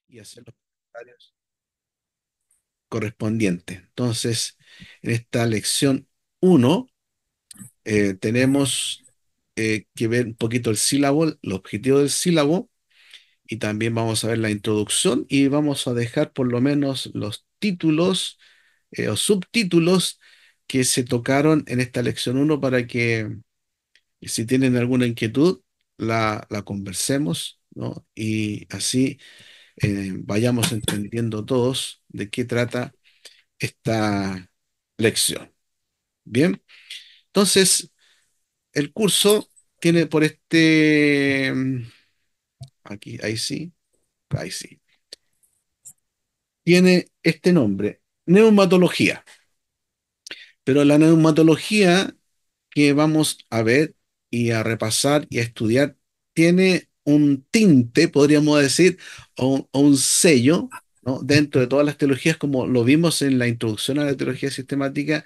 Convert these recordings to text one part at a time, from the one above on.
y hacer los comentarios correspondientes. Entonces, en esta lección uno tenemos que ver un poquito el sílabo, el objetivo del sílabo, y también vamos a ver la introducción y vamos a dejar por lo menos los títulos o subtítulos que se tocaron en esta lección uno para que si tienen alguna inquietud la conversemos, ¿no? Y así vayamos entendiendo todos de qué trata esta lección. Bien, entonces el curso tiene por aquí, ahí sí, tiene este nombre, neumatología. Pero la neumatología que vamos a ver y a repasar y a estudiar tiene un tinte, podríamos decir, o un sello, ¿no? Dentro de todas las teologías, como lo vimos en la introducción a la teología sistemática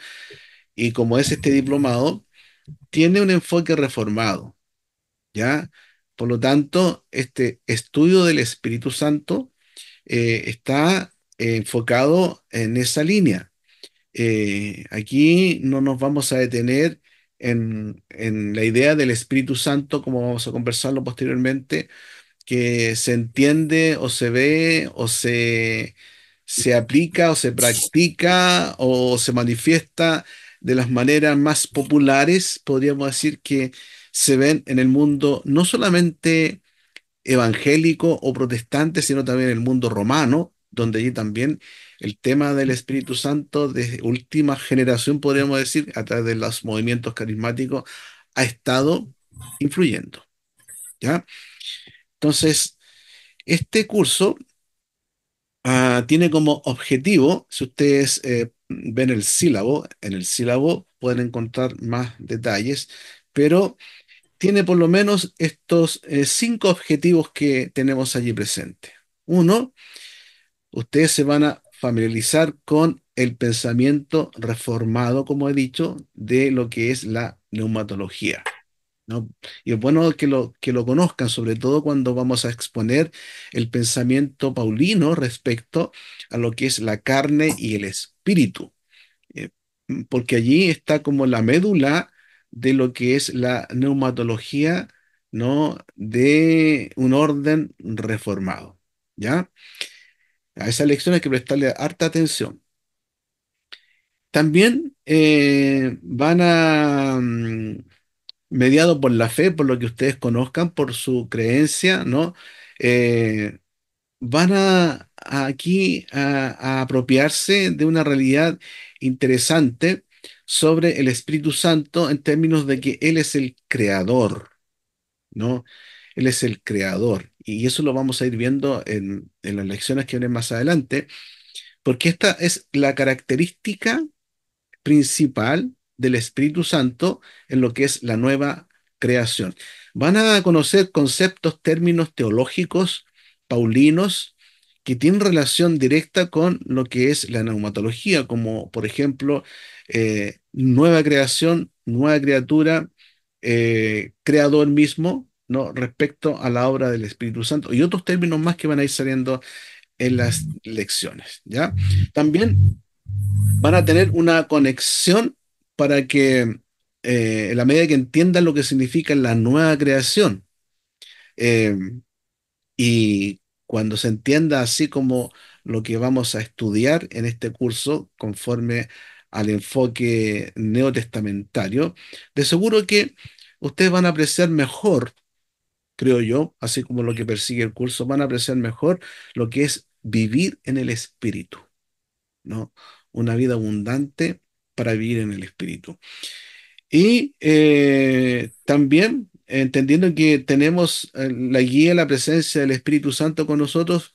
y como es este diplomado, tiene un enfoque reformado, ¿ya? Por lo tanto, este estudio del Espíritu Santo está enfocado en esa línea. Aquí no nos vamos a detener en la idea del Espíritu Santo, como vamos a conversarlo posteriormente, que se entiende o se ve o se aplica o se practica o se manifiesta de las maneras más populares, podríamos decir que se ven en el mundo no solamente evangélico o protestante, sino también el mundo romano, donde allí también el tema del Espíritu Santo de última generación, podríamos decir, a través de los movimientos carismáticos, ha estado influyendo, ¿ya? Entonces, este curso tiene como objetivo, si ustedes ven el sílabo, en el sílabo pueden encontrar más detalles, pero tiene por lo menos estos 5 objetivos que tenemos allí presentes. Uno, ustedes se van a familiarizar con el pensamiento reformado, como he dicho, de lo que es la neumatología, ¿no? Y es bueno que lo conozcan, sobre todo cuando vamos a exponer el pensamiento paulino respecto a lo que es la carne y el espíritu, eh, porque allí está como la médula de lo que es la neumatología, ¿no? De un orden reformado, ¿ya? A esa lección hay que prestarle harta atención. También mediado por la fe, por lo que ustedes conozcan, por su creencia, ¿no? Eh, van aquí a apropiarse de una realidad interesante sobre el Espíritu Santo en términos de que Él es el creador, ¿no? Él es el creador. Y eso lo vamos a ir viendo en las lecciones que vienen más adelante, porque esta es la característica principal del Espíritu Santo en lo que es la nueva creación. Van a conocer conceptos, términos teológicos paulinos que tienen relación directa con lo que es la neumatología, como por ejemplo nueva creación, nueva criatura, creador mismo, ¿no? Respecto a la obra del Espíritu Santo y otros términos más que van a ir saliendo en las lecciones, ¿ya? También van a tener una conexión para que, en la medida que entiendan lo que significa la nueva creación, eh, y cuando se entienda así como lo que vamos a estudiar en este curso, conforme al enfoque neotestamentario, de seguro que ustedes van a apreciar mejor, creo yo, así como lo que persigue el curso, van a apreciar mejor lo que es vivir en el Espíritu, ¿no? Una vida abundante para vivir en el Espíritu. Y también, entendiendo que tenemos la guía, la presencia del Espíritu Santo con nosotros,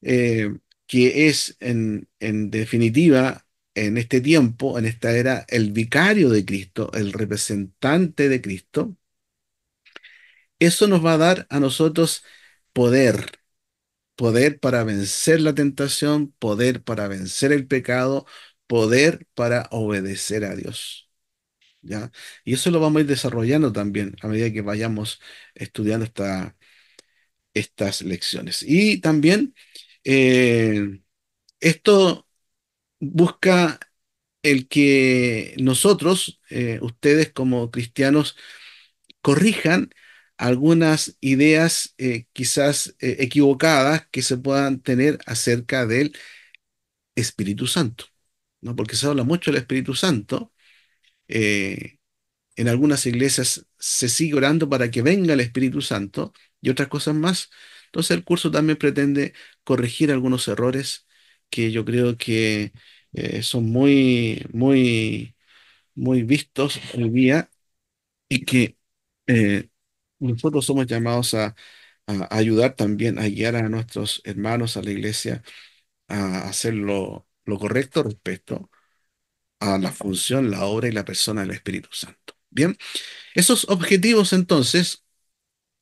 eh, que es en definitiva, en este tiempo, en esta era, el vicario de Cristo, el representante de Cristo, eso nos va a dar a nosotros poder, poder para vencer la tentación, poder para vencer el pecado, poder para obedecer a Dios. ¿Ya? Y eso lo vamos a ir desarrollando también a medida que vayamos estudiando estas lecciones. Y también esto busca el que nosotros, ustedes como cristianos, corrijan algunas ideas quizás equivocadas que se puedan tener acerca del Espíritu Santo, ¿no? Porque se habla mucho del Espíritu Santo. eh, en algunas iglesias se sigue orando para que venga el Espíritu Santo y otras cosas más. Entonces el curso también pretende corregir algunos errores que yo creo que son muy vistos hoy día y que eh, nosotros somos llamados a ayudar también, a guiar a nuestros hermanos, a la iglesia, a hacer lo correcto respecto a la función, la obra y la persona del Espíritu Santo. Bien, esos objetivos entonces,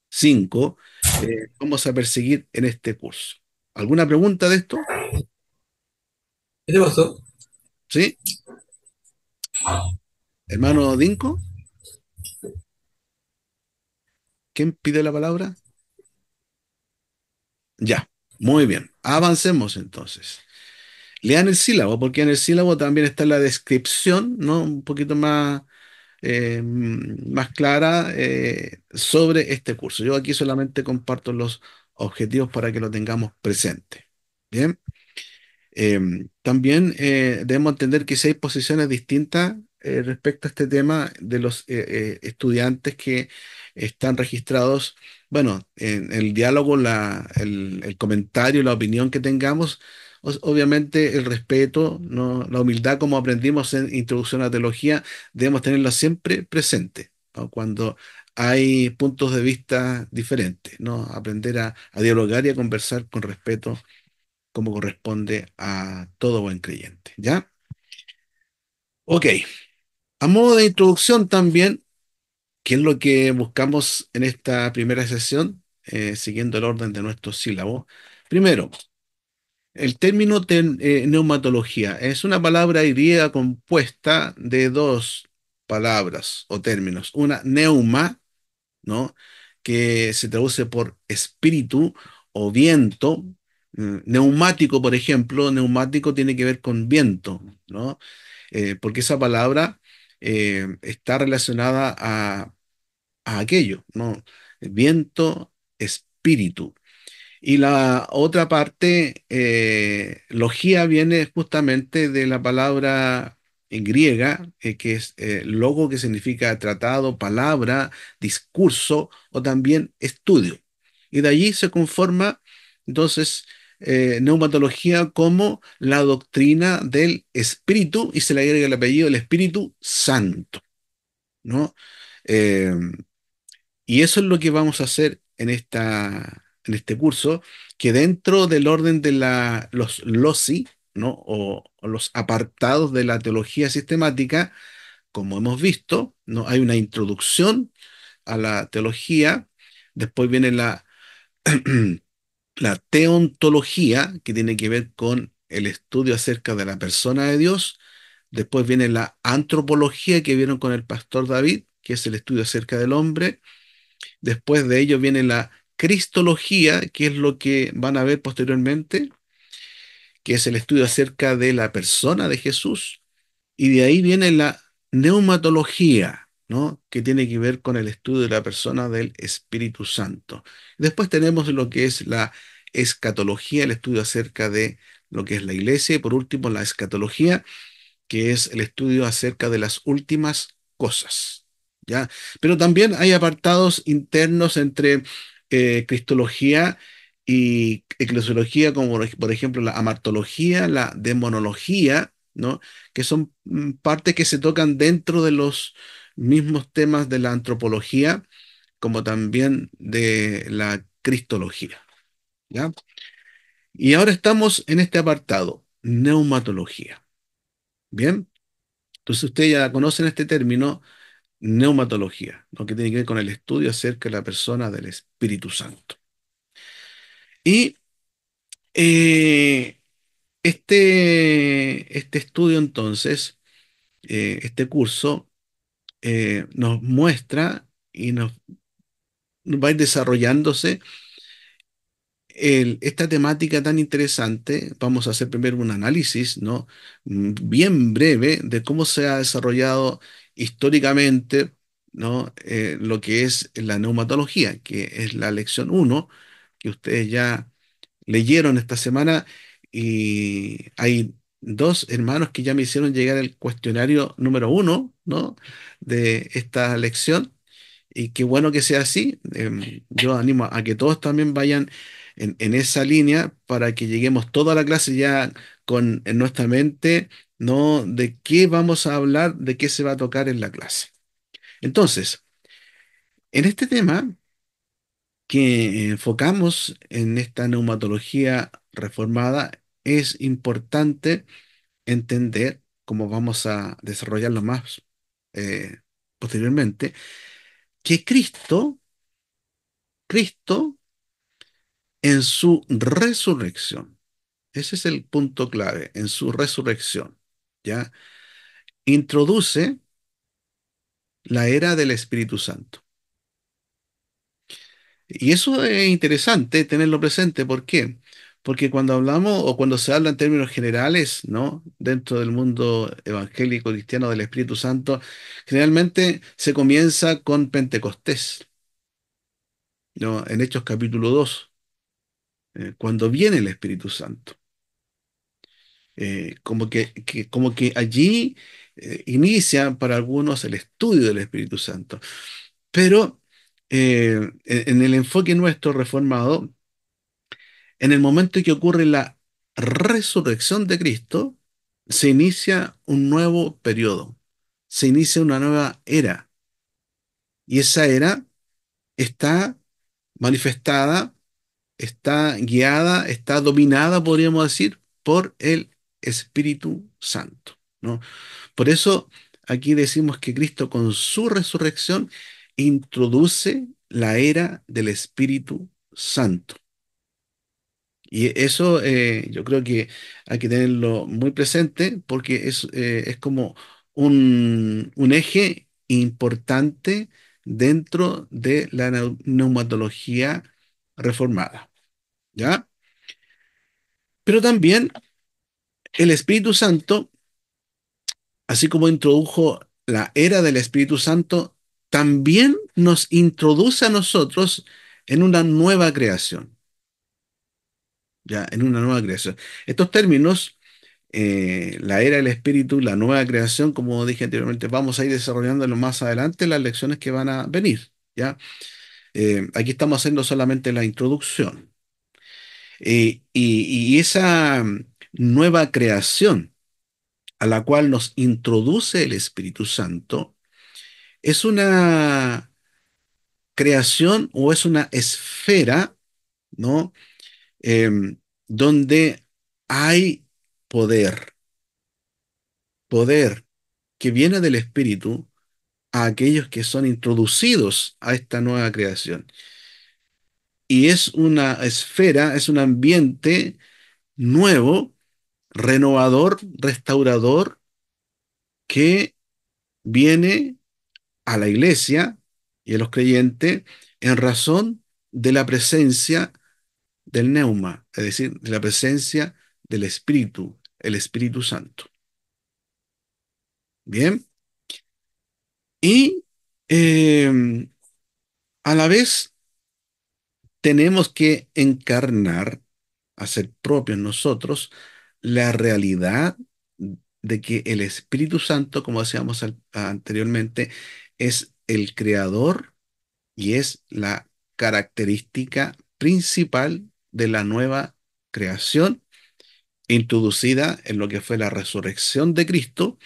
cinco, vamos a perseguir en este curso. ¿Alguna pregunta de esto? ¿Qué te pasó? ¿Sí? Hermano Dinco, ¿quién pide la palabra? Ya, muy bien. Avancemos entonces. Lean el sílabo, porque en el sílabo también está la descripción, ¿no? Un poquito más clara sobre este curso. Yo aquí solamente comparto los objetivos para que lo tengamos presente. Bien. También debemos entender que si hay posiciones distintas respecto a este tema de los estudiantes que están registrados, bueno, en el diálogo, el comentario, la opinión que tengamos, obviamente el respeto, ¿no? La humildad, como aprendimos en Introducción a la Teología, debemos tenerla siempre presente, ¿no? Cuando hay puntos de vista diferentes, ¿no? Aprender a dialogar y a conversar con respeto como corresponde a todo buen creyente. ¿Ya? Ok. A modo de introducción también, ¿qué es lo que buscamos en esta primera sesión? Siguiendo el orden de nuestros sílabos. Primero, el término neumatología es una palabra griega compuesta de dos palabras o términos. Una, neuma, ¿no? Que se traduce por espíritu o viento. Neumático, por ejemplo, neumático tiene que ver con viento, ¿no? Porque esa palabra está relacionada a aquello, ¿no? Viento, espíritu. Y la otra parte, logía, viene justamente de la palabra en griega, que es logo, que significa tratado, palabra, discurso o también estudio. Y de allí se conforma entonces neumatología como la doctrina del Espíritu y se le agrega el apellido del Espíritu Santo, ¿no? Eh, y eso es lo que vamos a hacer en este curso, que dentro del orden de los loci, ¿no? O los apartados de la teología sistemática, como hemos visto, ¿no? Hay una introducción a la teología, después viene la teontología, que tiene que ver con el estudio acerca de la persona de Dios, después viene la antropología, que vieron con el pastor David, que es el estudio acerca del hombre. Después de ello viene la cristología, que es lo que van a ver posteriormente, que es el estudio acerca de la persona de Jesús. Y de ahí viene la neumatología, ¿no? Que tiene que ver con el estudio de la persona del Espíritu Santo. Después tenemos lo que es la escatología, el estudio acerca de lo que es la iglesia. Y por último, la escatología, que es el estudio acerca de las últimas cosas, ¿ya? Pero también hay apartados internos entre cristología y eclesiología, como por ejemplo la amartología, la demonología, ¿no? Que son partes que se tocan dentro de los mismos temas de la antropología, como también de la cristología, ¿ya? Y ahora estamos en este apartado, neumatología. Bien. Entonces ustedes ya conocen este término, neumatología, lo que tiene que ver con el estudio acerca de la persona del Espíritu Santo. Y eh, este estudio entonces, este curso, nos muestra y nos va a ir desarrollándose esta temática tan interesante, vamos a hacer primero un análisis, ¿no? Bien breve de cómo se ha desarrollado históricamente, ¿no? Lo que es la neumatología, que es la lección uno que ustedes ya leyeron esta semana, y hay dos hermanos que ya me hicieron llegar el cuestionario número uno, ¿no? De esta lección. Y qué bueno que sea así. Yo animo a que todos también vayan en esa línea para que lleguemos toda la clase ya con en nuestra mente, ¿no? De qué vamos a hablar, de qué se va a tocar en la clase. Entonces, en este tema que enfocamos en esta neumatología reformada, es importante entender, cómo vamos a desarrollarlo más posteriormente, que Cristo en su resurrección, ese es el punto clave, en su resurrección, ¿ya? Introduce la era del Espíritu Santo. Y eso es interesante tenerlo presente. ¿Por qué? Porque cuando hablamos o cuando se habla en términos generales, ¿no? Dentro del mundo evangélico cristiano del Espíritu Santo, generalmente se comienza con Pentecostés, ¿no? En Hechos capítulo 2, cuando viene el Espíritu Santo. Como que allí inicia para algunos el estudio del Espíritu Santo. Pero en el enfoque nuestro reformado, en el momento en que ocurre la resurrección de Cristo, se inicia un nuevo periodo, se inicia una nueva era. Y esa era está manifestada, está guiada, está dominada, podríamos decir, por el Espíritu Santo, ¿no? Por eso aquí decimos que Cristo con su resurrección introduce la era del Espíritu Santo. Y eso yo creo que hay que tenerlo muy presente porque es como un eje importante dentro de la neumatología reformada, ¿ya? Pero también el Espíritu Santo, así como introdujo la era del Espíritu Santo, también nos introduce a nosotros en una nueva creación, ¿ya? En una nueva creación. Estos términos, la era del Espíritu, la nueva creación, como dije anteriormente, vamos a ir desarrollándolo más adelante en las lecciones que van a venir, ¿ya? Aquí estamos haciendo solamente la introducción. Y esa nueva creación a la cual nos introduce el Espíritu Santo, es una creación o es una esfera, ¿no? Donde hay poder, poder que viene del Espíritu a aquellos que son introducidos a esta nueva creación. Y es una esfera, es un ambiente nuevo, renovador, restaurador, que viene a la iglesia y a los creyentes en razón de la presencia del neuma, es decir, de la presencia del Espíritu, el Espíritu Santo. Bien, y a la vez tenemos que encarnar, hacer propio en nosotros, la realidad de que el Espíritu Santo, como decíamos anteriormente, es el creador y es la característica principal de la nueva creación introducida en lo que fue la resurrección de Cristo,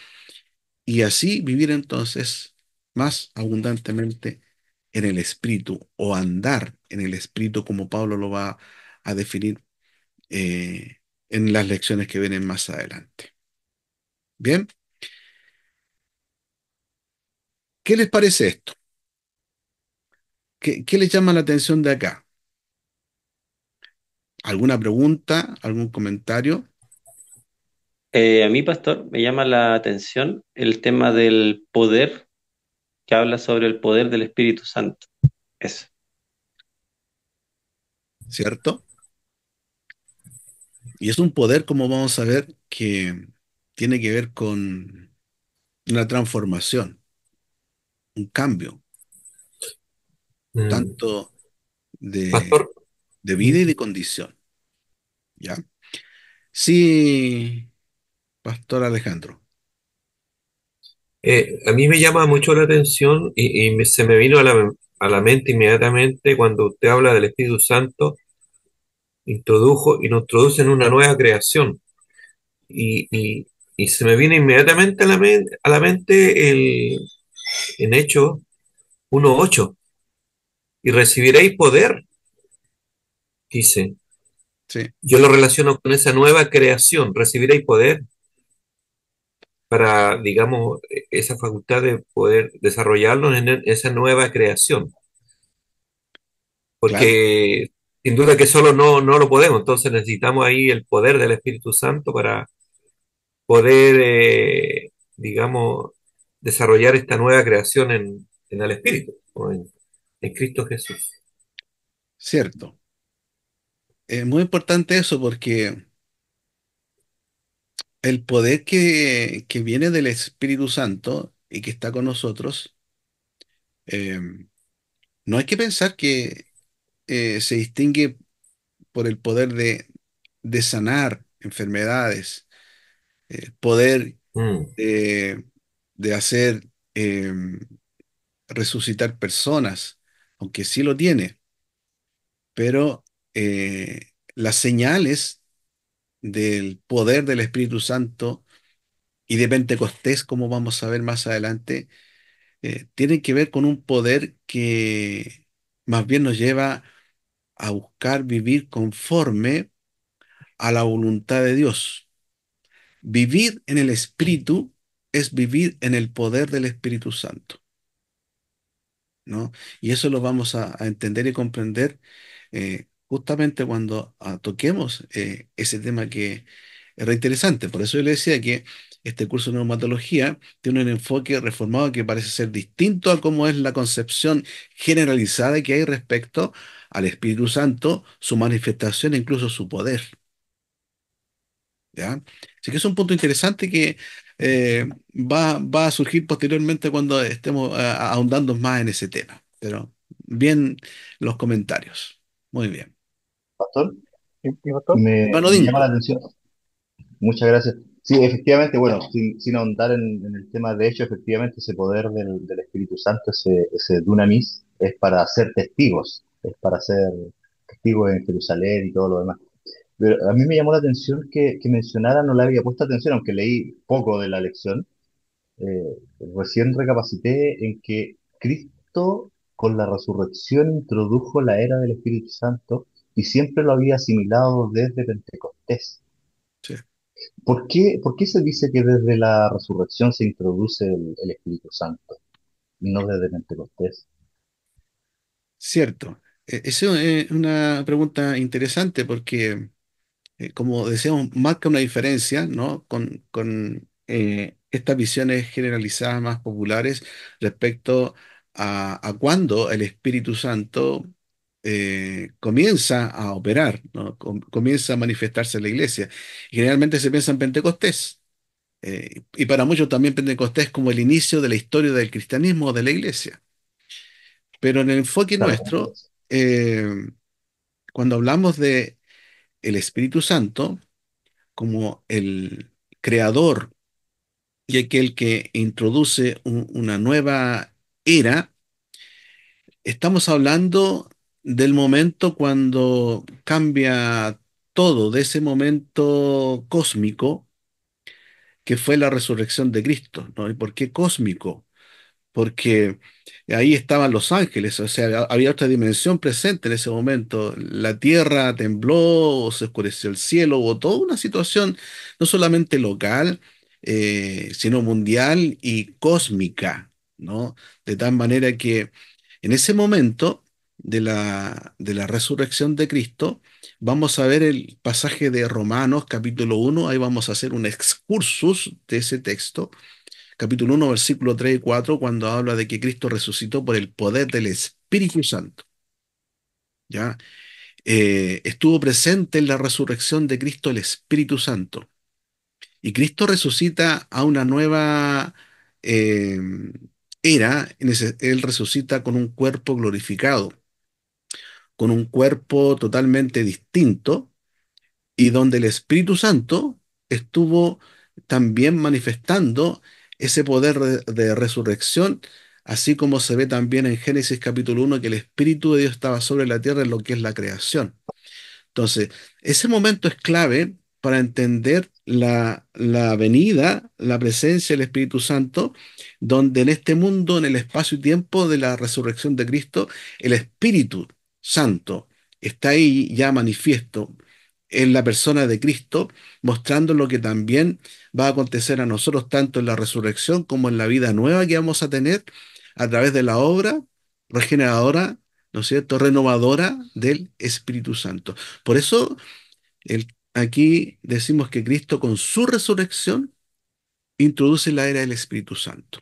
y así vivir entonces más abundantemente en el Espíritu, o andar en el Espíritu, como Pablo lo va a definir en las lecciones que vienen más adelante. Bien, ¿qué les parece esto? ¿Qué les llama la atención de acá? ¿Alguna pregunta? ¿Algún comentario? A mí, pastor, me llama la atención el tema del poder, que habla sobre el poder del Espíritu Santo. Eso. ¿Cierto? Y es un poder, como vamos a ver, que tiene que ver con una transformación, un cambio, Mm. tanto de, Pastor, de vida y mm, de condición. ¿Ya? Sí, Pastor Alejandro. a mí me llama mucho la atención se me vino a la mente inmediatamente cuando usted habla del Espíritu Santo, introdujo y nos introduce en una nueva creación. Y, y- y se me viene inmediatamente a la mente en Hechos 1:8. Y recibiréis poder, dice. Sí, Yo lo relaciono con esa nueva creación, recibiréis poder para, digamos, esa facultad de poder desarrollarnos en esa nueva creación, claro, porque sin duda que solo no lo podemos, entonces necesitamos ahí el poder del Espíritu Santo para poder, digamos, desarrollar esta nueva creación en el Espíritu, o en Cristo Jesús. cierto. Es muy importante eso porque el poder que viene del Espíritu Santo y que está con nosotros, eh, no hay que pensar que se distingue por el poder de sanar enfermedades, poder Mm, eh, de hacer resucitar personas, aunque sí lo tiene, pero las señales del poder del Espíritu Santo y de Pentecostés, como vamos a ver más adelante, tienen que ver con un poder que más bien nos lleva a buscar vivir conforme a la voluntad de Dios. Vivir en el Espíritu es vivir en el poder del Espíritu Santo, ¿no? Y eso lo vamos a entender y comprender justamente cuando toquemos ese tema que es re interesante. Por eso yo le decía que este curso de neumatología tiene un enfoque reformado que parece ser distinto a cómo es la concepción generalizada que hay respecto al Espíritu Santo, su manifestación e incluso su poder. ¿Ya? Así que es un punto interesante que va a surgir posteriormente cuando estemos ahondando más en ese tema. Pero bien los comentarios. Muy bien. Pastor, ¿Y pastor? Hermano me llama la Dinco. atención. Muchas gracias. Sí, efectivamente, bueno, sin ahondar en el tema, de hecho, efectivamente, ese poder del Espíritu Santo, ese dunamis, es para ser testigos, es para ser testigos en Jerusalén y todo lo demás. Pero a mí me llamó la atención que mencionara, no le había puesto atención, aunque leí poco de la lección. eh, Recién recapacité en que Cristo con la resurrección introdujo la era del Espíritu Santo y siempre lo había asimilado desde Pentecostés. Sí, Por qué se dice que desde la resurrección se introduce el Espíritu Santo y no desde Pentecostés? cierto. Esa es una pregunta interesante porque como decíamos, marca una diferencia, ¿no? Con estas visiones generalizadas más populares respecto a cuando el Espíritu Santo comienza a operar, ¿no? Comienza a manifestarse en la iglesia. Y generalmente se piensa en Pentecostés. Y para muchos también Pentecostés como el inicio de la historia del cristianismo o de la iglesia. Pero en el enfoque Claro, nuestro, cuando hablamos de el Espíritu Santo, como el creador y aquel que introduce una nueva era, estamos hablando del momento cuando cambia todo, de ese momento cósmico que fue la resurrección de Cristo, ¿no? ¿Y por qué cósmico? Porque ahí estaban los ángeles, o sea, había otra dimensión presente en ese momento. La tierra tembló, se oscureció el cielo, hubo toda una situación no solamente local, sino mundial y cósmica, ¿no? De tal manera que en ese momento de la resurrección de Cristo, vamos a ver el pasaje de Romanos capítulo 1. Ahí vamos a hacer un excursus de ese texto capítulo 1, versículo 3 y 4, cuando habla de que Cristo resucitó por el poder del Espíritu Santo. ¿Ya? estuvo presente en la resurrección de Cristo el Espíritu Santo. Y Cristo resucita a una nueva eh, era. Él resucita con un cuerpo glorificado, con un cuerpo totalmente distinto, y donde el Espíritu Santo estuvo también manifestando ese poder de resurrección, así como se ve también en Génesis capítulo 1 que el Espíritu de Dios estaba sobre la tierra en lo que es la creación. Entonces, ese momento es clave para entender la venida, la presencia del Espíritu Santo, donde en este mundo, en el espacio y tiempo de la resurrección de Cristo, el Espíritu Santo está ahí ya manifiesto en la persona de Cristo, mostrando lo que también va a acontecer a nosotros, tanto en la resurrección como en la vida nueva que vamos a tener a través de la obra regeneradora, ¿no es cierto?, renovadora del Espíritu Santo. Por eso aquí decimos que Cristo con su resurrección introduce la era del Espíritu Santo,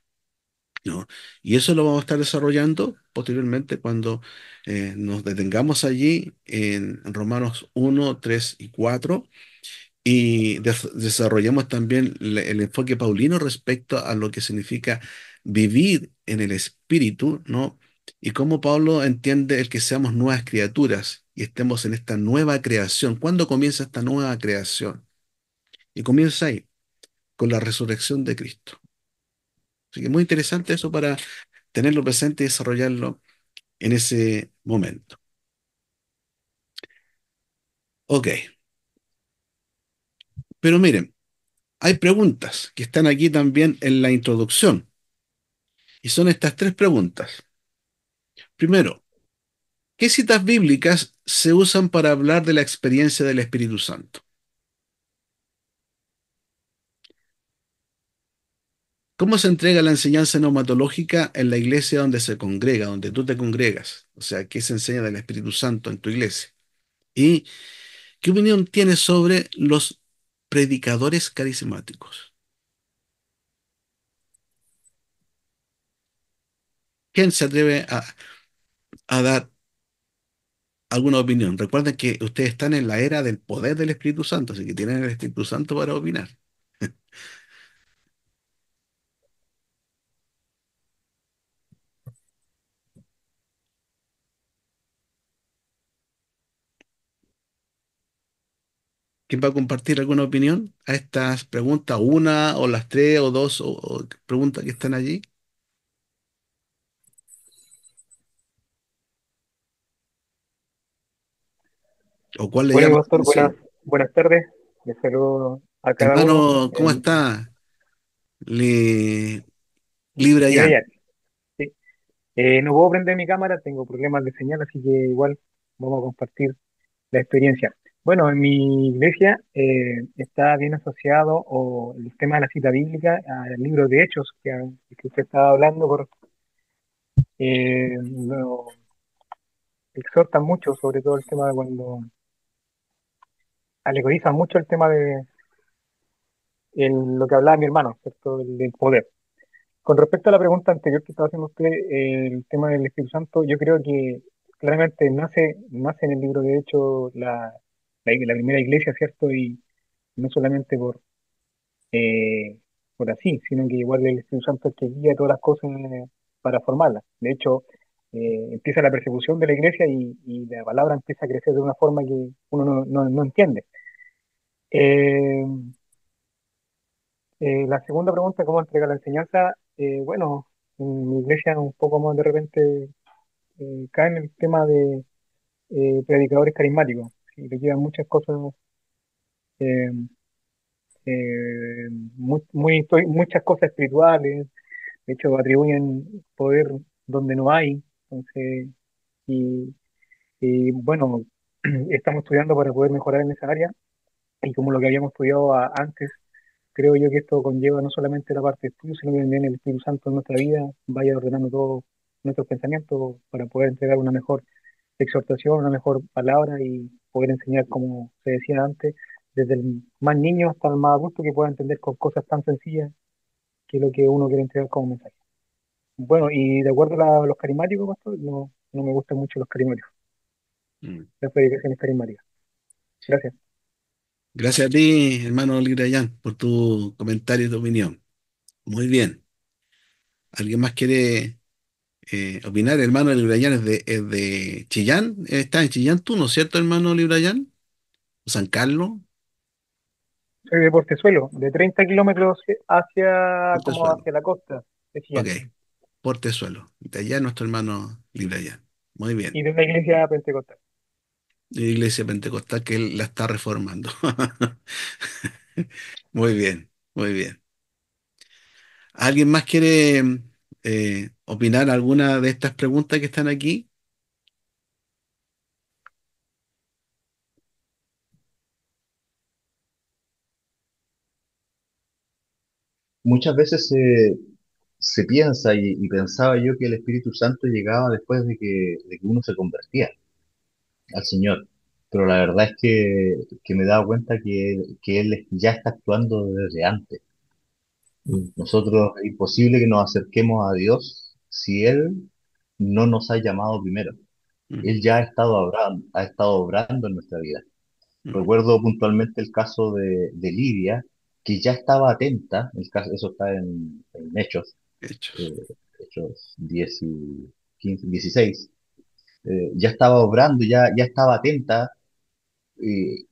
¿no? Y eso lo vamos a estar desarrollando posteriormente cuando nos detengamos allí en Romanos 1, 3 y 4 y desarrollemos también el enfoque paulino respecto a lo que significa vivir en el Espíritu, ¿no? Y cómo Pablo entiende el que seamos nuevas criaturas y estemos en esta nueva creación. ¿Cuándo comienza esta nueva creación? Y comienza ahí, con la resurrección de Cristo. Así que muy interesante eso para tenerlo presente y desarrollarlo en ese momento. Ok, pero miren, hay preguntas que están aquí también en la introducción y son estas tres preguntas. Primero, ¿qué citas bíblicas se usan para hablar de la experiencia del Espíritu Santo? ¿Cómo se entrega la enseñanza neumatológica en la iglesia donde se congrega, donde tú te congregas? O sea, ¿qué se enseña del Espíritu Santo en tu iglesia? ¿Y qué opinión tienes sobre los predicadores carismáticos? ¿Quién se atreve a dar alguna opinión? Recuerden que ustedes están en la era del poder del Espíritu Santo, así que tienen el Espíritu Santo para opinar. ¿Quién va a compartir alguna opinión a estas preguntas? ¿Una o las tres o dos o preguntas que están allí? ¿O cuál le Bueno, llama la pastor, atención? buenas tardes. Les saludo a cada uno. Hermano, ¿cómo está? Le... Libre Mi allá. Brian, sí. No puedo prender mi cámara, tengo problemas de señal, así que igual vamos a compartir la experiencia. Bueno, en mi iglesia está bien asociado o el tema de la cita bíblica al libro de Hechos que usted estaba hablando, lo exhortan mucho, sobre todo el tema de cuando alegorizan mucho el tema de lo que hablaba mi hermano, ¿cierto? Del poder. Con respecto a la pregunta anterior que estaba haciendo usted, el tema del Espíritu Santo, yo creo que claramente nace en el libro de Hechos la primera iglesia, ¿cierto? Y no solamente eh, por así, sino que igual el Espíritu Santo es el que guía todas las cosas para formarlas. De hecho, empieza la persecución de la iglesia y la palabra empieza a crecer de una forma que uno no entiende. Eh, la segunda pregunta, ¿cómo entrega la enseñanza? Bueno, en mi iglesia un poco más de repente cae en el tema de predicadores carismáticos, y le llevan muchas cosas, eh, muchas cosas espirituales, de hecho atribuyen poder donde no hay, entonces, y, y bueno, estamos estudiando para poder mejorar en esa área, y como lo que habíamos estudiado antes, creo yo que esto conlleva no solamente la parte de estudio, sino que también el Espíritu Santo en nuestra vida vaya ordenando todos nuestros pensamientos para poder entregar una mejor exhortación, una mejor palabra y poder enseñar, como se decía antes, desde el más niño hasta el más adulto que pueda entender con cosas tan sencillas que es lo que uno quiere entregar como mensaje. Bueno, y de acuerdo a los carismáticos, pastor, no me gustan mucho los carismáticos. Mm. las predicaciones carismáticas. Gracias. Gracias a ti, hermano Librayan, por tu comentario y tu opinión. Muy bien. ¿Alguien más quiere opinar? Hermano Librayan es de Chillán. ¿Estás en Chillán tú, no es cierto, hermano Librayan? ¿San Carlos? Soy de Portezuelo, de 30 kilómetros hacia, como Portezuelo. hacia la costa de Ok, Chillán, Portezuelo. De allá nuestro hermano Librayan. Muy y bien. de una iglesia pentecostal. De la iglesia pentecostal que él la está reformando. Muy bien, muy bien. ¿Alguien más quiere opinar alguna de estas preguntas que están aquí? Muchas veces se piensa y pensaba yo que el Espíritu Santo llegaba después de que uno se convertía al Señor. Pero la verdad es que me he dado cuenta que Él ya está actuando desde antes. Mm, Nosotros es imposible que nos acerquemos a Dios si Él no nos ha llamado primero. Mm, Él ya ha estado obrando en nuestra vida. mm. Recuerdo puntualmente el caso de Lidia, que ya estaba atenta, eso está en Hechos, Hechos. eh, Hechos 10 y 15, 16, ya estaba obrando, ya estaba atenta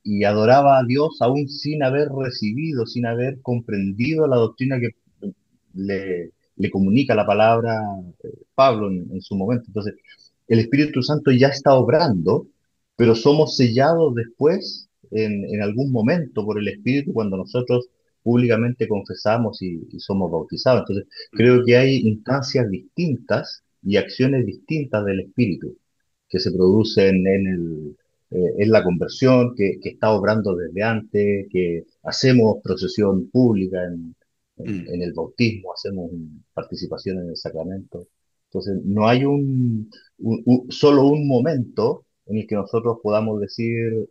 y adoraba a Dios aún sin haber recibido, sin haber comprendido la doctrina que le comunica la palabra Pablo en su momento. Entonces, el Espíritu Santo ya está obrando, pero somos sellados después, en algún momento, por el Espíritu cuando nosotros públicamente confesamos y somos bautizados. Entonces, Mm, creo que hay instancias distintas y acciones distintas del Espíritu que se producen en la conversión, que está obrando desde antes, que hacemos procesión pública mm, en el bautismo, hacemos participación en el sacramento. Entonces, no hay solo un momento en el que nosotros podamos decir,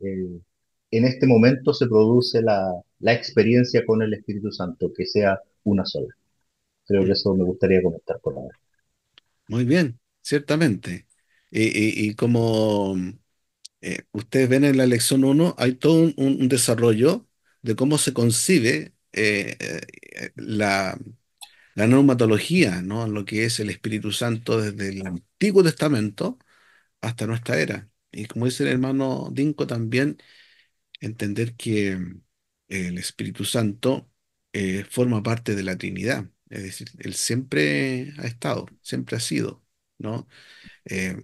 en este momento se produce la experiencia con el Espíritu Santo, que sea una sola. Creo que mm. eso me gustaría comentar por ahora. Muy bien, ciertamente. Y como ustedes ven en la lección uno, hay todo un desarrollo de cómo se concibe la neumatología, ¿no? Lo que es el Espíritu Santo desde el Antiguo Testamento hasta nuestra era. Y como dice el hermano Dinco también, entender que el Espíritu Santo forma parte de la Trinidad. Es decir, Él siempre ha estado, siempre ha sido, ¿no? Eh,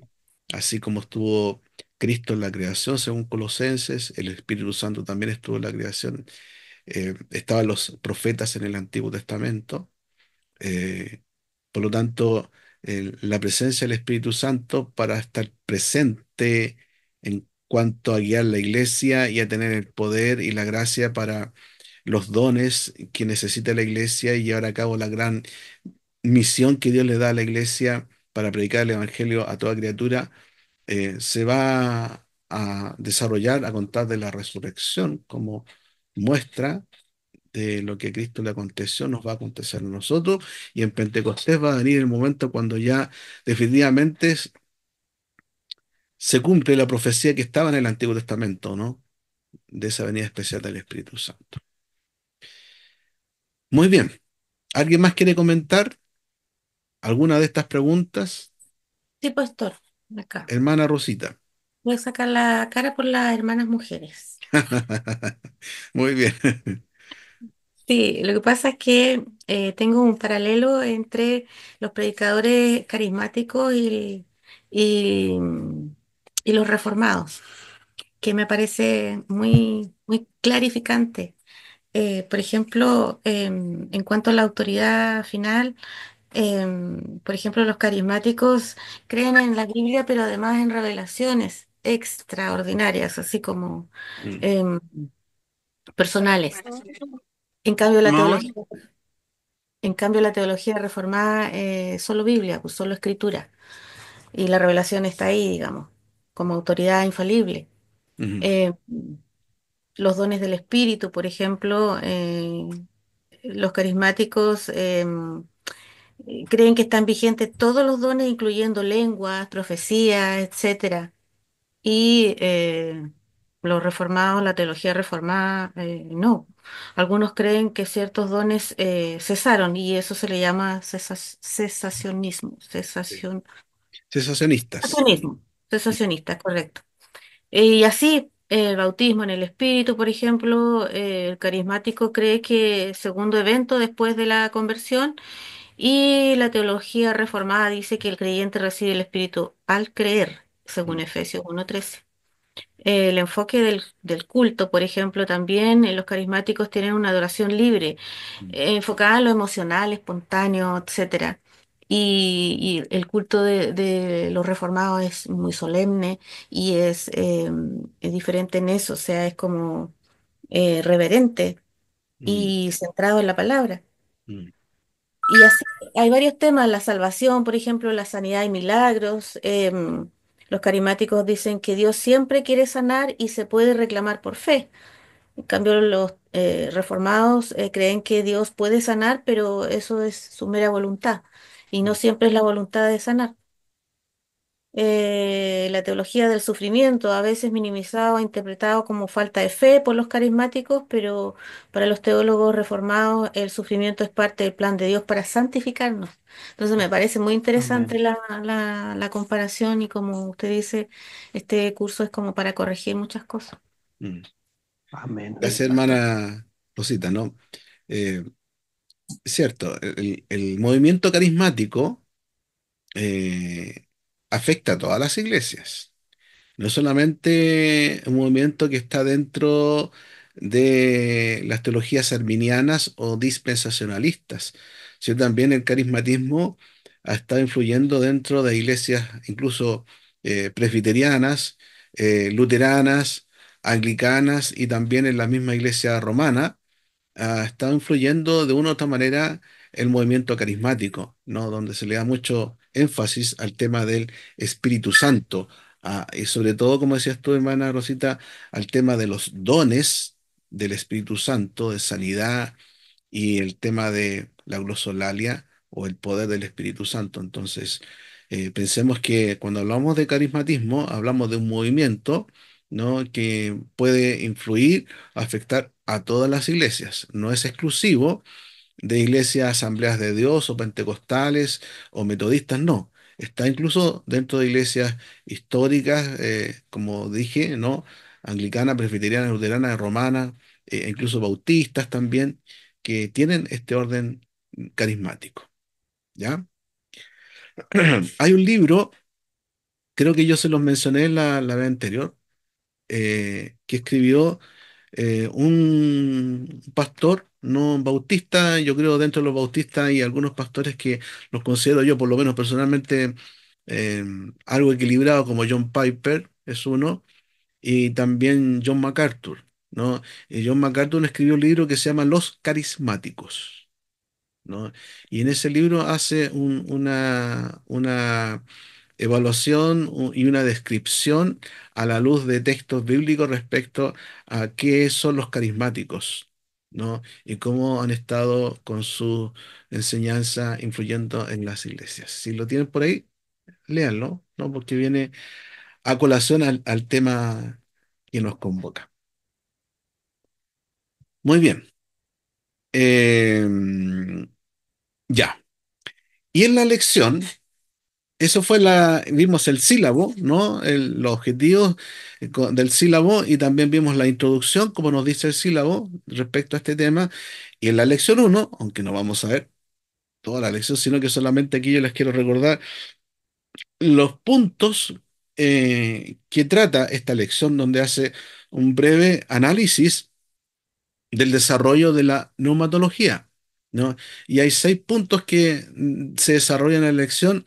Así como estuvo Cristo en la creación, según Colosenses, el Espíritu Santo también estuvo en la creación. Estaban los profetas en el Antiguo Testamento. eh, por lo tanto, la presencia del Espíritu Santo para estar presente en cuanto a guiar la iglesia y a tener el poder y la gracia para los dones que necesita la iglesia y llevar a cabo la gran misión que Dios le da a la iglesia para predicar el Evangelio a toda criatura, se va a desarrollar a contar de la resurrección como muestra de lo que a Cristo le aconteció, nos va a acontecer a nosotros, y en Pentecostés va a venir el momento cuando ya definitivamente se cumple la profecía que estaba en el Antiguo Testamento, ¿no? De esa venida especial del Espíritu Santo. Muy bien. ¿Alguien más quiere comentar alguna de estas preguntas? Sí, pastor, acá. Hermana Rosita. Voy a sacar la cara por las hermanas mujeres. Muy bien. Sí, lo que pasa es que tengo un paralelo entre los predicadores carismáticos y, y los reformados, que me parece muy, muy clarificante. Por ejemplo, en cuanto a la autoridad final, por ejemplo, los carismáticos creen en la Biblia, pero además en revelaciones extraordinarias, así como Mm. em, personales. En cambio, No. la teología reformada solo Biblia, pues solo escritura. Y la revelación está ahí, digamos, como autoridad infalible. Ujú, Eh, los dones del Espíritu, por ejemplo, los carismáticos creen que están vigentes todos los dones, incluyendo lenguas, profecías, etcétera. y los reformados, la teología reformada, no. Algunos creen que ciertos dones cesaron y eso se le llama cesacionismo, Sí. Cesacionistas. cesacionismo, cesacionista, correcto. Y así, el bautismo en el Espíritu, por ejemplo, el carismático cree que segundo evento después de la conversión y la teología reformada dice que el creyente recibe el Espíritu al creer, según Mm, Efesios 1:13. El enfoque del culto, por ejemplo, también los carismáticos tienen una adoración libre, mm, enfocada en lo emocional, espontáneo, etcétera. Y el culto de los reformados es muy solemne y es diferente en eso, o sea, es como reverente mm, y centrado en la palabra. mm, Y así hay varios temas, la salvación, por ejemplo, la sanidad y milagros. Los carismáticos dicen que Dios siempre quiere sanar y se puede reclamar por fe. En cambio, los reformados creen que Dios puede sanar, pero eso es su mera voluntad y no mm, siempre es la voluntad de sanar. La teología del sufrimiento, a veces minimizado o interpretado como falta de fe por los carismáticos, pero para los teólogos reformados el sufrimiento es parte del plan de Dios para santificarnos. Entonces me parece muy interesante Amén. la comparación y como usted dice, este curso es como para corregir muchas cosas. mm. Amén. Gracias, hermana Rosita, ¿no? Eh, es cierto, el movimiento carismático eh, afecta a todas las iglesias. No es solamente un movimiento que está dentro de las teologías arminianas o dispensacionalistas, sino también el carismatismo ha estado influyendo dentro de iglesias incluso presbiterianas, luteranas, anglicanas y también en la misma iglesia romana ha estado influyendo de una u otra manera el movimiento carismático, ¿no? Donde se le da mucho énfasis al tema del Espíritu Santo, y sobre todo, como decías tú, hermana Rosita, al tema de los dones del Espíritu Santo, de sanidad y el tema de la glosolalia o el poder del Espíritu Santo. Entonces, pensemos que cuando hablamos de carismatismo, hablamos de un movimiento, ¿no? Que puede influir, afectar a todas las iglesias. No es exclusivo de iglesias, asambleas de Dios o pentecostales o metodistas, no. Está incluso dentro de iglesias históricas, como dije, ¿no? Anglicana, presbiteriana, luterana, romana, e incluso bautistas también, que tienen este orden carismático, ¿ya? Hay un libro, creo que yo se los mencioné la vez anterior, que escribió un pastor no bautista, yo creo dentro de los bautistas y algunos pastores que los considero yo, por lo menos personalmente, eh, algo equilibrado, como John Piper es uno, y también John MacArthur, ¿no? Y John MacArthur escribió un libro que se llama Los Carismáticos, ¿no? Y en ese libro hace una evaluación y una descripción a la luz de textos bíblicos respecto a qué son los carismáticos, ¿no? Y cómo han estado con su enseñanza influyendo en las iglesias. Si lo tienen por ahí, léanlo, ¿no? Porque viene a colación al tema que nos convoca. Muy bien. Ya. Y en la lección eso fue vimos el sílabo, ¿no? Los objetivos del sílabo y también vimos la introducción, como nos dice el sílabo respecto a este tema. Y en la lección uno, aunque no vamos a ver toda la lección, sino que solamente aquí yo les quiero recordar los puntos que trata esta lección, donde hace un breve análisis del desarrollo de la neumatología, ¿no? Y hay 6 puntos que se desarrollan en la lección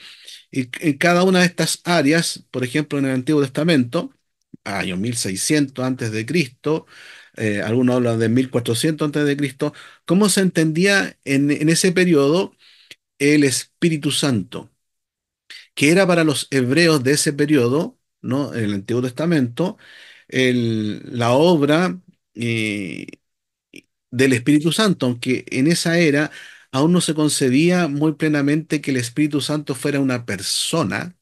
y en cada una de estas áreas, por ejemplo, en el Antiguo Testamento, año 1600 antes de Cristo, algunos hablan de 1400 antes de Cristo, ¿cómo se entendía en ese periodo el Espíritu Santo? Que era para los hebreos de ese periodo, ¿no? En el Antiguo Testamento, la obra eh, del Espíritu Santo, aunque en esa era aún no se concebía muy plenamente que el Espíritu Santo fuera una persona,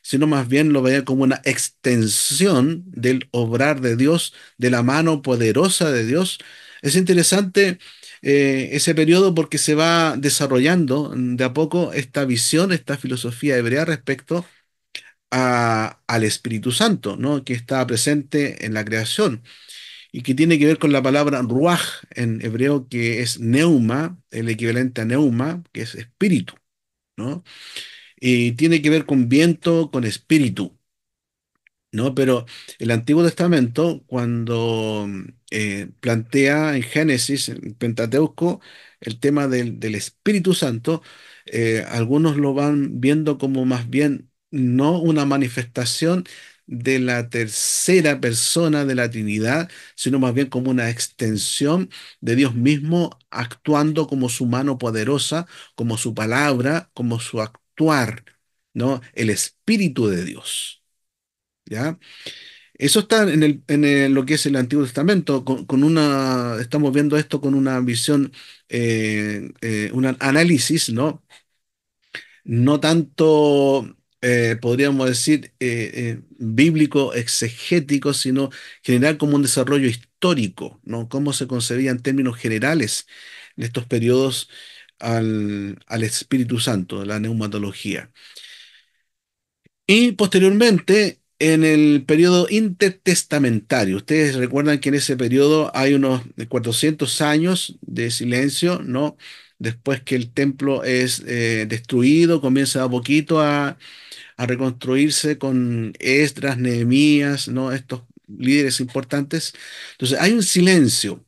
sino más bien lo veía como una extensión del obrar de Dios, de la mano poderosa de Dios. Es interesante ese periodo porque se va desarrollando de a poco esta visión, esta filosofía hebrea respecto al Espíritu Santo, ¿no? Que está presente en la creación y que tiene que ver con la palabra ruaj en hebreo, que es neuma, el equivalente a neuma, que es espíritu, ¿no? Y tiene que ver con viento, con espíritu. ¿No? Pero el Antiguo Testamento, cuando plantea en Génesis, en Pentateuco, el tema del Espíritu Santo, algunos lo van viendo como más bien no una manifestación de la tercera persona de la Trinidad, sino más bien como una extensión de Dios mismo actuando como su mano poderosa, como su palabra, como su actuar, ¿no? El Espíritu de Dios. ¿Ya? Eso está lo que es el Antiguo Testamento, estamos viendo esto con una visión, un análisis, ¿no? No tanto, podríamos decir, bíblico, exegético, sino general como un desarrollo histórico, ¿no? Cómo se concebía en términos generales en estos periodos al Espíritu Santo, la neumatología. Y posteriormente, en el periodo intertestamentario, ustedes recuerdan que en ese periodo hay unos 400 años de silencio, ¿no? Después que el templo es destruido, comienza a poquito a reconstruirse con Esdras, Nehemías, ¿no? Estos líderes importantes. Entonces, hay un silencio.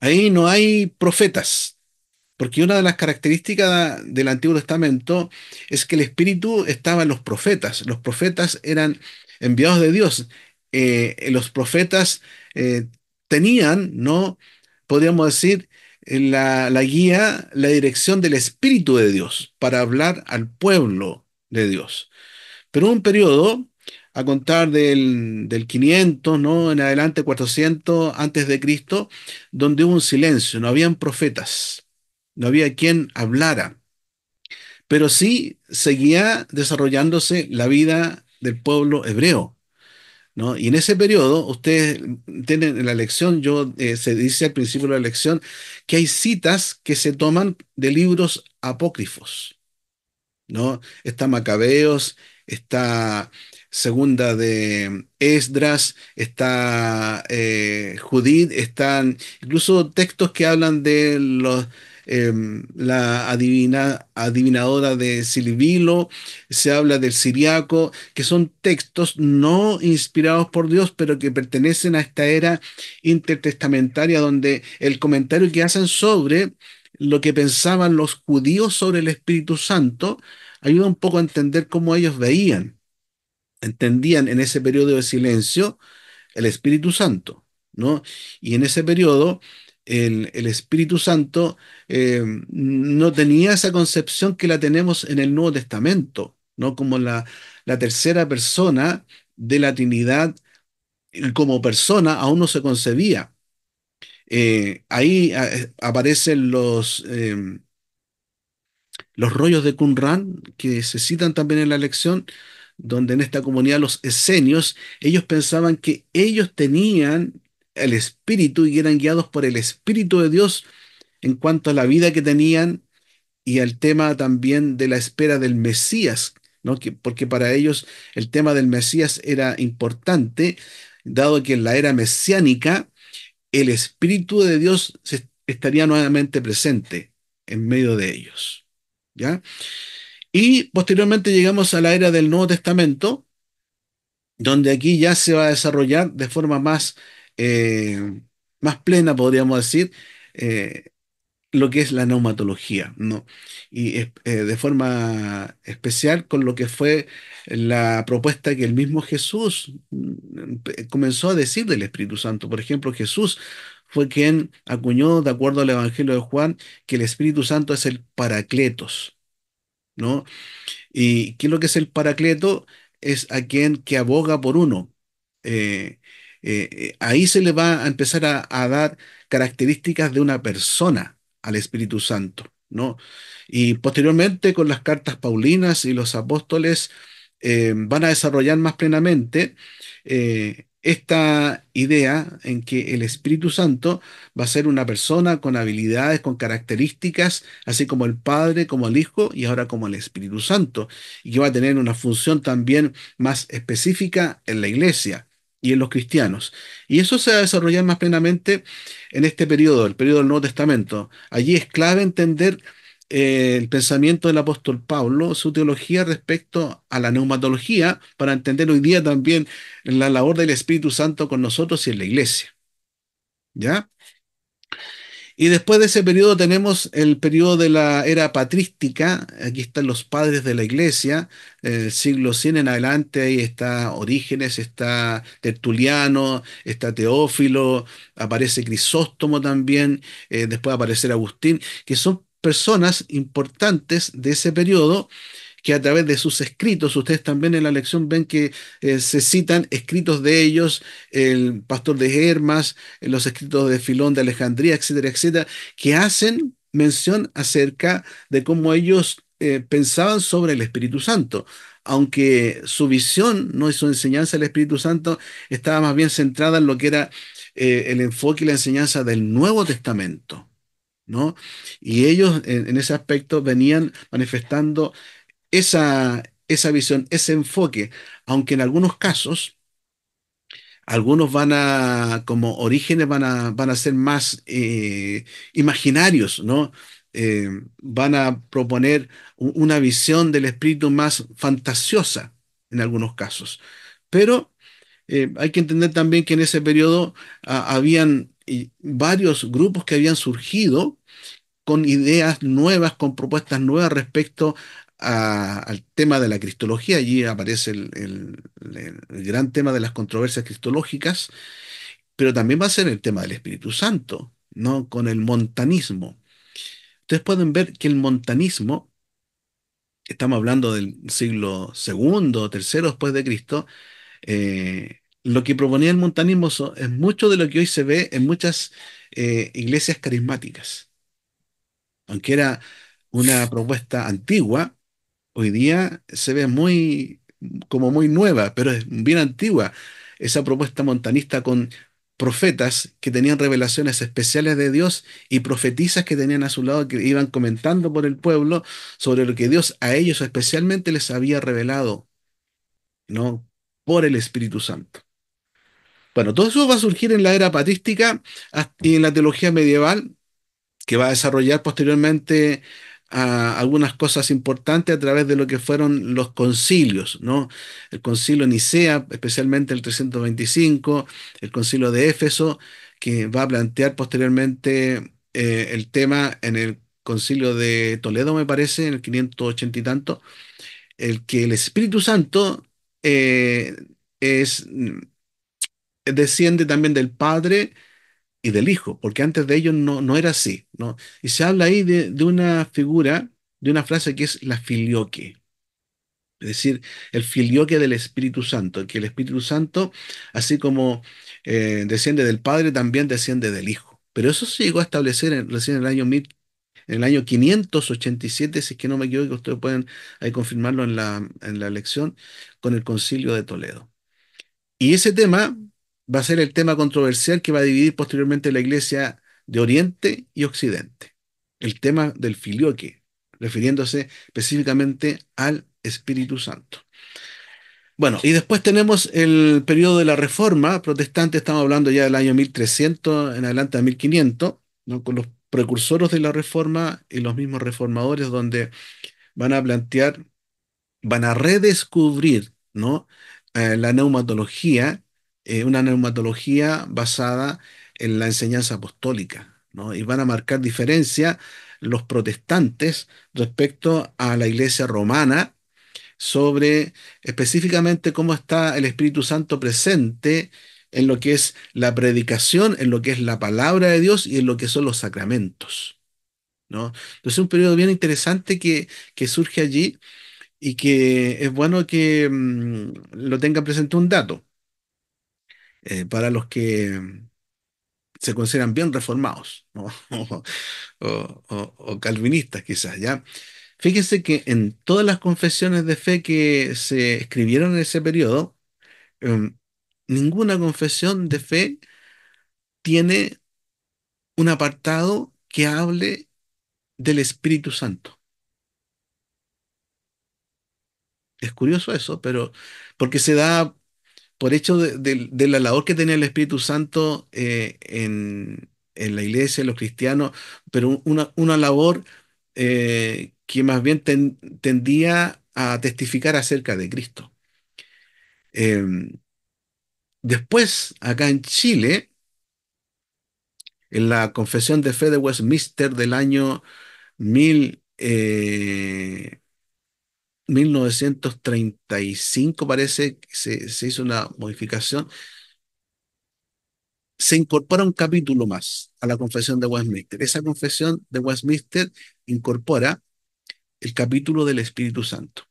Ahí no hay profetas. Porque una de las características del Antiguo Testamento es que el Espíritu estaba en los profetas. Los profetas eran enviados de Dios. Los profetas tenían, ¿no? Podríamos decir, la guía, la dirección del Espíritu de Dios para hablar al pueblo de Dios. Pero un periodo, a contar del 500, ¿no? En adelante, 400 antes de Cristo, donde hubo un silencio, no habían profetas, no había quien hablara, pero sí seguía desarrollándose la vida del pueblo hebreo, ¿no? Y en ese periodo, ustedes tienen en la lección, se dice al principio de la lección, que hay citas que se toman de libros apócrifos. ¿No? Está Macabeos, está Segunda de Esdras, está Judith, están incluso textos que hablan de la adivinadora de Silvilo, se habla del Siriaco, que son textos no inspirados por Dios, pero que pertenecen a esta era intertestamentaria donde el comentario que hacen sobre lo que pensaban los judíos sobre el Espíritu Santo ayuda un poco a entender cómo ellos veían, entendían en ese periodo de silencio el Espíritu Santo, ¿no? Y en ese periodo el Espíritu Santo no tenía esa concepción que la tenemos en el Nuevo Testamento, ¿no? Como la tercera persona de la Trinidad, y como persona aún no se concebía. Ahí aparecen los rollos de Qumran, que se citan también en la lección, donde en esta comunidad los esenios, ellos pensaban que ellos tenían el Espíritu y eran guiados por el Espíritu de Dios en cuanto a la vida que tenían y al tema también de la espera del Mesías, ¿no? Porque para ellos el tema del Mesías era importante, dado que en la era mesiánica el Espíritu de Dios estaría nuevamente presente en medio de ellos. ¿Ya? Y posteriormente llegamos a la era del Nuevo Testamento, donde aquí ya se va a desarrollar de forma más plena, podríamos decir, eh, lo que es la neumatología, ¿no? Y de forma especial con lo que fue la propuesta que el mismo Jesús comenzó a decir del Espíritu Santo. Por ejemplo, Jesús fue quien acuñó, de acuerdo al Evangelio de Juan, que el Espíritu Santo es el Paracletos, ¿no? ¿Y qué es lo que es el Paracleto? Es a quien que aboga por uno. Eh, ahí se le va a empezar a dar características de una persona al Espíritu Santo, ¿no? Y posteriormente con las cartas paulinas y los apóstoles, van a desarrollar más plenamente esta idea en que el Espíritu Santo va a ser una persona con habilidades, con características, así como el Padre, como el Hijo y ahora como el Espíritu Santo, y que va a tener una función también más específica en la iglesia y en los cristianos. Y eso se va a desarrollar más plenamente en este periodo, el periodo del Nuevo Testamento. Allí es clave entender el pensamiento del apóstol Pablo, su teología respecto a la neumatología, para entender hoy día también la labor del Espíritu Santo con nosotros y en la iglesia. ¿Ya? Y después de ese periodo tenemos el periodo de la era patrística. Aquí están los padres de la iglesia, siglo 100 en adelante. Ahí está Orígenes, está Tertuliano, está Teófilo, aparece Crisóstomo también, después aparecer Agustín, que son personas importantes de ese periodo que a través de sus escritos, ustedes también en la lección ven que se citan escritos de ellos, el pastor de Hermas, los escritos de Filón de Alejandría, etcétera, etcétera, que hacen mención acerca de cómo ellos pensaban sobre el Espíritu Santo. Aunque su visión, no y su enseñanza del Espíritu Santo estaba más bien centrada en lo que era el enfoque y la enseñanza del Nuevo Testamento, ¿no? Y ellos en ese aspecto venían manifestando esa visión, ese enfoque, aunque en algunos casos, algunos como orígenes, van a ser más imaginarios, ¿no? Van a proponer una visión del espíritu más fantasiosa en algunos casos. Pero hay que entender también que en ese periodo habían varios grupos que habían surgido con ideas nuevas, con propuestas nuevas respecto al tema de la cristología. Allí aparece el gran tema de las controversias cristológicas, pero también va a ser el tema del Espíritu Santo, ¿no? Con el montanismo. Ustedes pueden ver que el montanismo, estamos hablando del siglo segundo, tercero después de Cristo, lo que proponía el montanismo es mucho de lo que hoy se ve en muchas iglesias carismáticas. Aunque era una propuesta antigua, hoy día se ve como muy nueva, pero es bien antigua. Esa propuesta montanista con profetas que tenían revelaciones especiales de Dios y profetisas que tenían a su lado que iban comentando por el pueblo sobre lo que Dios a ellos especialmente les había revelado, ¿no? Por el Espíritu Santo. Bueno, todo eso va a surgir en la era patrística y en la teología medieval que va a desarrollar posteriormente algunas cosas importantes a través de lo que fueron los concilios, ¿no? El concilio de Nicea, especialmente el 325, el concilio de Éfeso, que va a plantear posteriormente el tema en el concilio de Toledo, me parece, en el 580 y tanto, el que el Espíritu Santo eh, es, desciende también del Padre y del Hijo, porque antes de ellos no era así, ¿no? Y se habla ahí de una figura, de una frase que es la filioque, es decir, el filioque del Espíritu Santo, que el Espíritu Santo, así como desciende del Padre, también desciende del Hijo. Pero eso se llegó a establecer recién en el año 1000, en el año 587, si es que no me equivoco, ustedes pueden ahí confirmarlo en la lección, con el Concilio de Toledo. Y ese tema va a ser el tema controversial que va a dividir posteriormente la iglesia de Oriente y Occidente. El tema del filioque, refiriéndose específicamente al Espíritu Santo. Bueno, y después tenemos el periodo de la Reforma protestante, estamos hablando ya del año 1300 en adelante a 1500, ¿no? Con los precursores de la Reforma y los mismos reformadores, donde van a plantear, van a redescubrir, ¿no? La neumatología, una neumatología basada en la enseñanza apostólica, ¿no? Y van a marcar diferencia los protestantes respecto a la iglesia romana sobre específicamente cómo está el Espíritu Santo presente en lo que es la predicación, en lo que es la palabra de Dios y en lo que son los sacramentos, ¿no? Entonces es un periodo bien interesante que surge allí y que es bueno que lo tengan presente un dato para los que se consideran bien reformados, ¿no? O calvinistas quizás, ¿ya? Fíjese que en todas las confesiones de fe que se escribieron en ese periodo, em, ninguna confesión de fe tiene un apartado que hable del Espíritu Santo. Es curioso eso, pero porque se da por hecho de la labor que tenía el Espíritu Santo en la iglesia, en los cristianos, pero una labor que más bien tendía a testificar acerca de Cristo. Em, Después, acá en Chile, en la Confesión de Fe de Westminster del año 1935, parece que se hizo una modificación, se incorpora un capítulo más a la Confesión de Westminster. Esa Confesión de Westminster incorpora el capítulo del Espíritu Santo,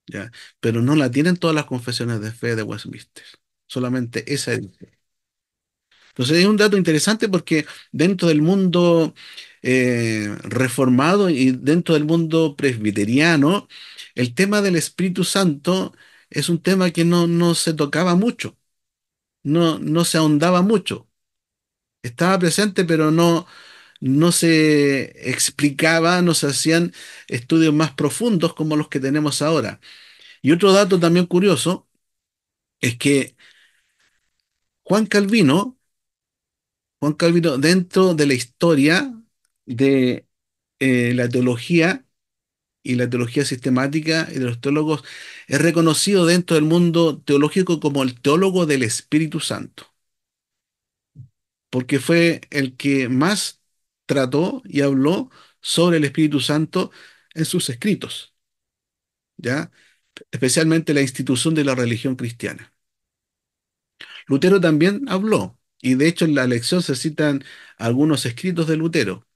¿ya? Pero no la tienen todas las confesiones de fe de Westminster, solamente esa edición. Entonces es un dato interesante porque dentro del mundo reformado y dentro del mundo presbiteriano, el tema del Espíritu Santo es un tema que no se tocaba mucho, no se ahondaba mucho. Estaba presente, pero no se explicaba, no se hacían estudios más profundos como los que tenemos ahora. Y otro dato también curioso es que Juan Calvino, Juan Calvino, dentro de la historia de la teología y la teología sistemática y de los teólogos, es reconocido dentro del mundo teológico como el teólogo del Espíritu Santo, porque fue el que más trató y habló sobre el Espíritu Santo en sus escritos, ¿ya? Especialmente la institución de la religión cristiana. Lutero también habló, y de hecho en la lección se citan algunos escritos de Lutero,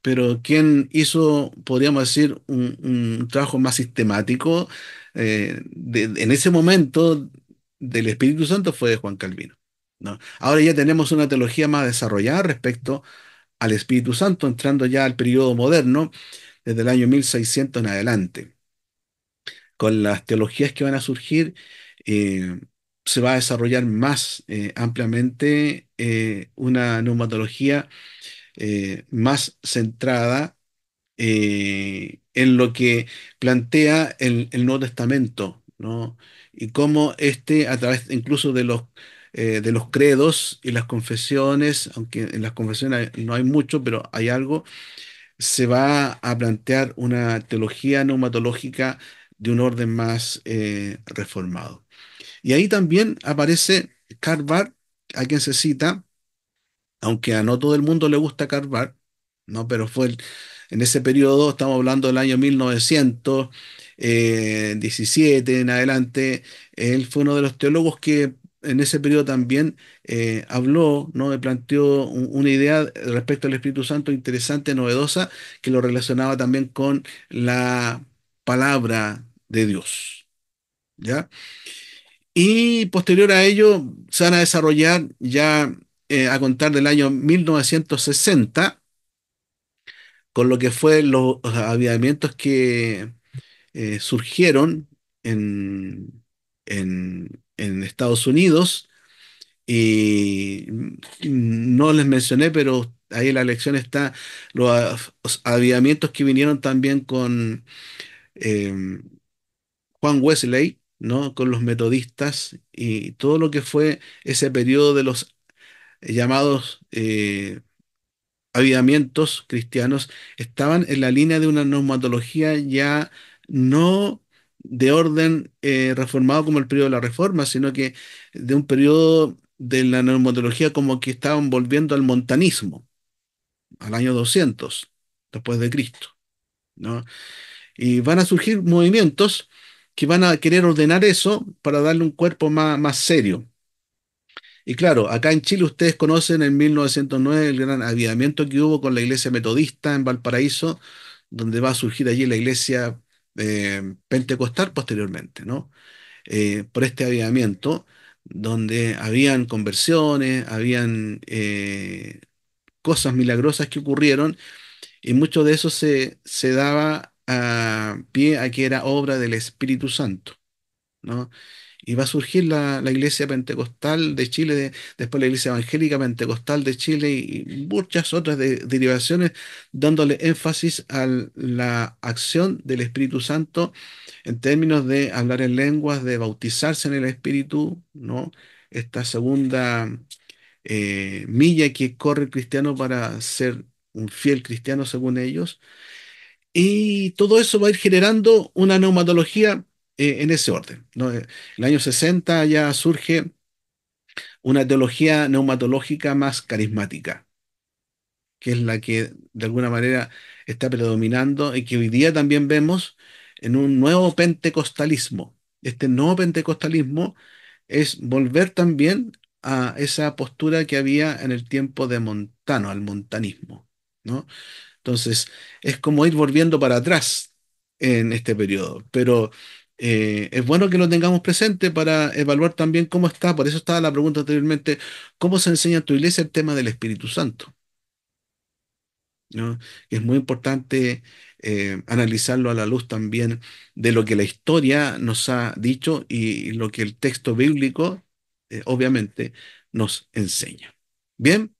pero quien hizo, podríamos decir, un trabajo más sistemático en ese momento del Espíritu Santo fue Juan Calvino, ¿no? Ahora ya tenemos una teología más desarrollada respecto al Espíritu Santo, entrando ya al periodo moderno, desde el año 1600 en adelante. Con las teologías que van a surgir, eh, se va a desarrollar más ampliamente una neumatología más centrada en lo que plantea el Nuevo Testamento, ¿no? Y cómo este, a través incluso de los credos y las confesiones, aunque en las confesiones no hay mucho, pero hay algo, se va a plantear una teología neumatológica de un orden más reformado. Y ahí también aparece Karl Barth, a quien se cita, aunque a no todo el mundo le gusta Karl Barth, ¿no? Pero en ese periodo, estamos hablando del año 1917 en adelante, él fue uno de los teólogos que en ese periodo también habló, ¿no? Planteó una idea respecto al Espíritu Santo interesante, novedosa, que lo relacionaba también con la palabra de Dios, ¿ya? Y posterior a ello se van a desarrollar ya a contar del año 1960, con lo que fue los avivamientos que surgieron en, en Estados Unidos. Y no les mencioné, pero ahí en la lección está los avivamientos que vinieron también con eh, Juan Wesley, ¿no? Con los metodistas y todo lo que fue ese periodo de los llamados avivamientos cristianos, estaban en la línea de una neumatología ya no de orden reformado como el periodo de la Reforma, sino que de un periodo de la neumatología como que estaban volviendo al montanismo, al año 200 después de Cristo, ¿no? Y van a surgir movimientos que van a querer ordenar eso para darle un cuerpo más serio. Y claro, acá en Chile ustedes conocen en 1909 el gran avivamiento que hubo con la iglesia metodista en Valparaíso, donde va a surgir allí la iglesia pentecostal posteriormente, ¿no? Por este avivamiento, donde habían conversiones, habían cosas milagrosas que ocurrieron Y mucho de eso se daba a pie a que era obra del Espíritu Santo, ¿no? Y va a surgir la Iglesia Pentecostal de Chile, después la Iglesia Evangélica Pentecostal de Chile y muchas otras derivaciones, dándole énfasis a la acción del Espíritu Santo en términos de hablar en lenguas, de bautizarse en el Espíritu, ¿no? Esta segunda milla que corre el cristiano para ser un fiel cristiano según ellos. Y todo eso va a ir generando una neumatología en ese orden, ¿no? En el año 60 ya surge una teología neumatológica más carismática, que es la que de alguna manera está predominando y que hoy día también vemos en un nuevo pentecostalismo. Este nuevo pentecostalismo es volver también a esa postura que había en el tiempo de Montano, al montanismo, ¿no? Entonces, es como ir volviendo para atrás en este periodo, pero es bueno que lo tengamos presente para evaluar también cómo está. Por eso estaba la pregunta anteriormente, ¿cómo se enseña en tu iglesia el tema del Espíritu Santo? ¿No? Es muy importante analizarlo a la luz también de lo que la historia nos ha dicho y lo que el texto bíblico, obviamente, nos enseña. Bien.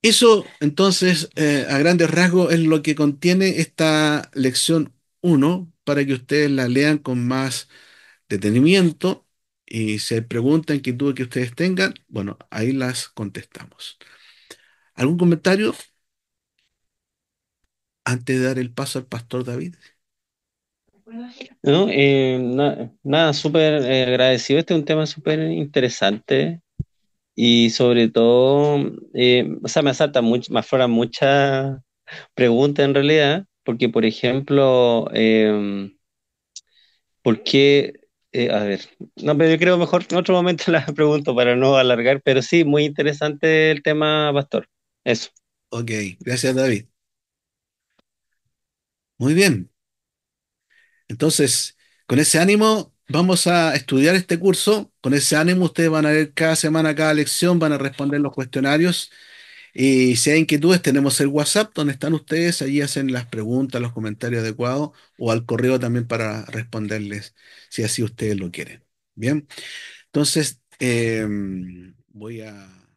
Eso, entonces, a grandes rasgos, es lo que contiene esta lección uno para que ustedes la lean con más detenimiento y si hay preguntas, inquietudes que ustedes tengan, bueno, ahí las contestamos. ¿Algún comentario antes de dar el paso al pastor David? No, nada, súper agradecido. Este es un tema súper interesante y sobre todo, o sea, me asalta mucho, me afloran muchas preguntas en realidad, porque por ejemplo, ¿por qué? A ver, no, pero yo creo mejor en otro momento la pregunto para no alargar, pero sí, muy interesante el tema, Pastor. Eso. Ok, gracias David. Muy bien, entonces, con ese ánimo vamos a estudiar este curso. Con ese ánimo ustedes van a ver cada semana, cada lección, van a responder los cuestionarios. Y si hay inquietudes, tenemos el WhatsApp donde están ustedes, allí hacen las preguntas, los comentarios adecuados o al correo también para responderles si así ustedes lo quieren. Bien, entonces voy a